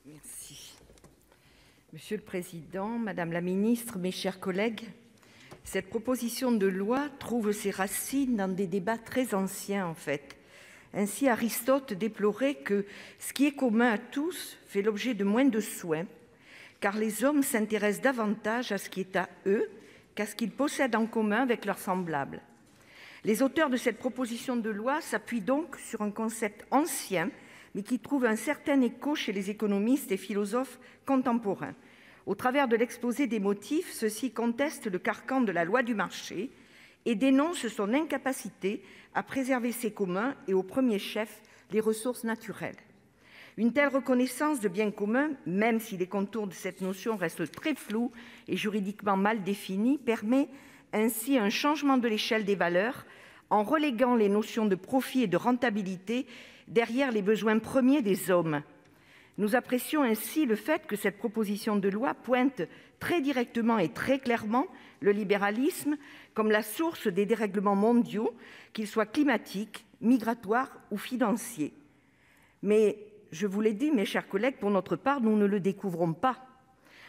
Merci. Monsieur le président, madame la ministre, mes chers collègues, cette proposition de loi trouve ses racines dans des débats très anciens, en fait. Ainsi, Aristote déplorait que ce qui est commun à tous fait l'objet de moins de soins, car les hommes s'intéressent davantage à ce qui est à eux qu'à ce qu'ils possèdent en commun avec leurs semblables. Les auteurs de cette proposition de loi s'appuient donc sur un concept ancien, mais qui trouve un certain écho chez les économistes et philosophes contemporains. Au travers de l'exposé des motifs, ceux-ci contestent le carcan de la loi du marché et dénoncent son incapacité à préserver ses communs et, au premier chef, les ressources naturelles. Une telle reconnaissance de biens communs, même si les contours de cette notion restent très flous et juridiquement mal définis, permet ainsi un changement de l'échelle des valeurs en reléguant les notions de profit et de rentabilité derrière les besoins premiers des hommes. Nous apprécions ainsi le fait que cette proposition de loi pointe très directement et très clairement le libéralisme comme la source des dérèglements mondiaux, qu'ils soient climatiques, migratoires ou financiers. Mais, je vous l'ai dit, mes chers collègues, pour notre part, nous ne le découvrons pas.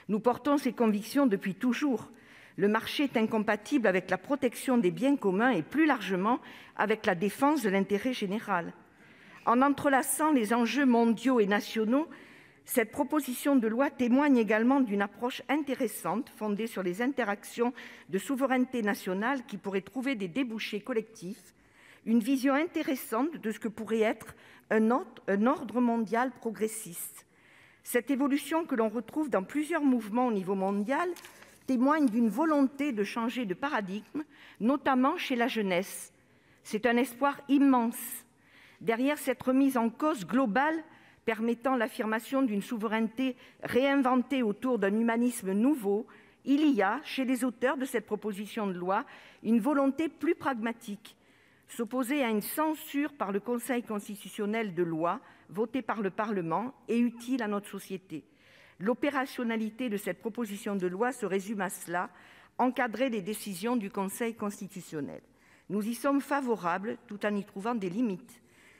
Nous portons ces convictions depuis toujours. Le marché est incompatible avec la protection des biens communs et, plus largement, avec la défense de l'intérêt général. En entrelaçant les enjeux mondiaux et nationaux, cette proposition de loi témoigne également d'une approche intéressante fondée sur les interactions de souveraineté nationale qui pourraient trouver des débouchés collectifs, une vision intéressante de ce que pourrait être un ordre mondial progressiste. Cette évolution que l'on retrouve dans plusieurs mouvements au niveau mondial témoigne d'une volonté de changer de paradigme, notamment chez la jeunesse. C'est un espoir immense. Derrière cette remise en cause globale permettant l'affirmation d'une souveraineté réinventée autour d'un humanisme nouveau, il y a, chez les auteurs de cette proposition de loi, une volonté plus pragmatique. S'opposer à une censure par le Conseil constitutionnel de lois votées par le Parlement est utile à notre société. L'opérationnalité de cette proposition de loi se résume à cela: encadrer les décisions du Conseil constitutionnel. Nous y sommes favorables, tout en y trouvant des limites.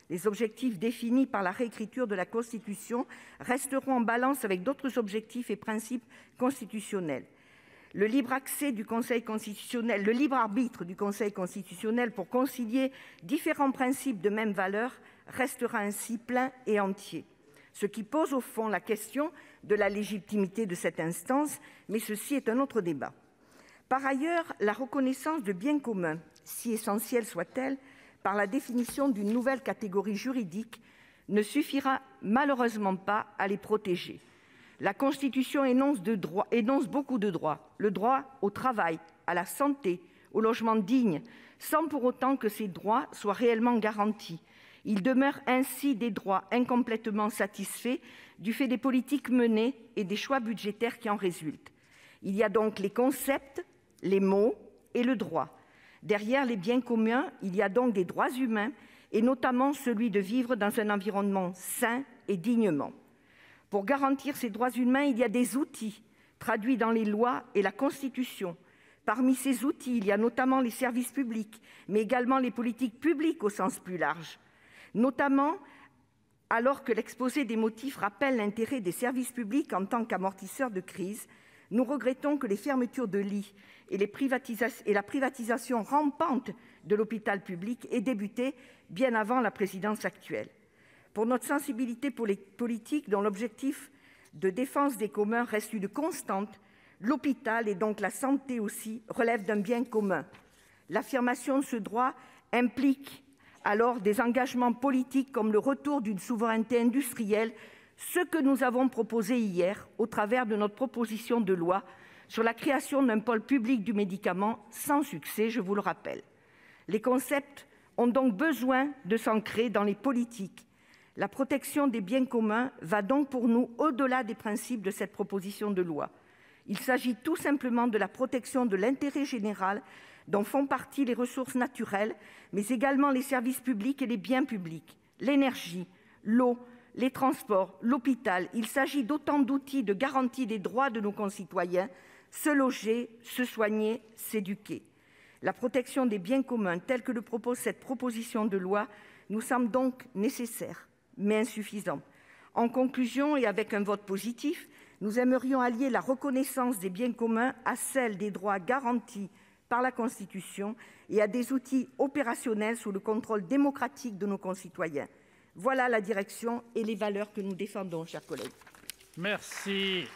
Les objectifs définis par la réécriture de la Constitution resteront en balance avec d'autres objectifs et principes constitutionnels. Le libre arbitre du Conseil constitutionnel pour concilier différents principes de même valeur restera ainsi plein et entier, ce qui pose au fond la question de la légitimité de cette instance, mais ceci est un autre débat. Par ailleurs, la reconnaissance de biens communs, si essentielle soit-elle, par la définition d'une nouvelle catégorie juridique, ne suffira malheureusement pas à les protéger. La Constitution énonce beaucoup de droits: le droit au travail, à la santé, au logement digne, sans pour autant que ces droits soient réellement garantis. Ils demeurent ainsi des droits incomplètement satisfaits du fait des politiques menées et des choix budgétaires qui en résultent. Il y a donc les concepts, les mots et le droit. Derrière les biens communs, il y a donc des droits humains, et notamment celui de vivre dans un environnement sain et dignement. Pour garantir ces droits humains, il y a des outils traduits dans les lois et la Constitution. Parmi ces outils, il y a notamment les services publics, mais également les politiques publiques au sens plus large. Notamment, alors que l'exposé des motifs rappelle l'intérêt des services publics en tant qu'amortisseurs de crise, nous regrettons que les fermetures de lits et la privatisation rampante de l'hôpital public aient débuté bien avant la présidence actuelle. Pour notre sensibilité politique, dont l'objectif de défense des communs reste une constante, l'hôpital, et donc la santé aussi, relève d'un bien commun. L'affirmation de ce droit implique alors des engagements politiques comme le retour d'une souveraineté industrielle, ce que nous avons proposé hier au travers de notre proposition de loi sur la création d'un pôle public du médicament, sans succès, je vous le rappelle. Les concepts ont donc besoin de s'ancrer dans les politiques. La protection des biens communs va donc pour nous au-delà des principes de cette proposition de loi. Il s'agit tout simplement de la protection de l'intérêt général dont font partie les ressources naturelles, mais également les services publics et les biens publics, l'énergie, l'eau, les transports, l'hôpital. Il s'agit d'autant d'outils de garantie des droits de nos concitoyens: se loger, se soigner, s'éduquer. La protection des biens communs, telle que le propose cette proposition de loi, nous semble donc nécessaire, mais insuffisante. En conclusion, et avec un vote positif, nous aimerions allier la reconnaissance des biens communs à celle des droits garantis par la Constitution et à des outils opérationnels sous le contrôle démocratique de nos concitoyens. Voilà la direction et les valeurs que nous défendons, chers collègues. Merci.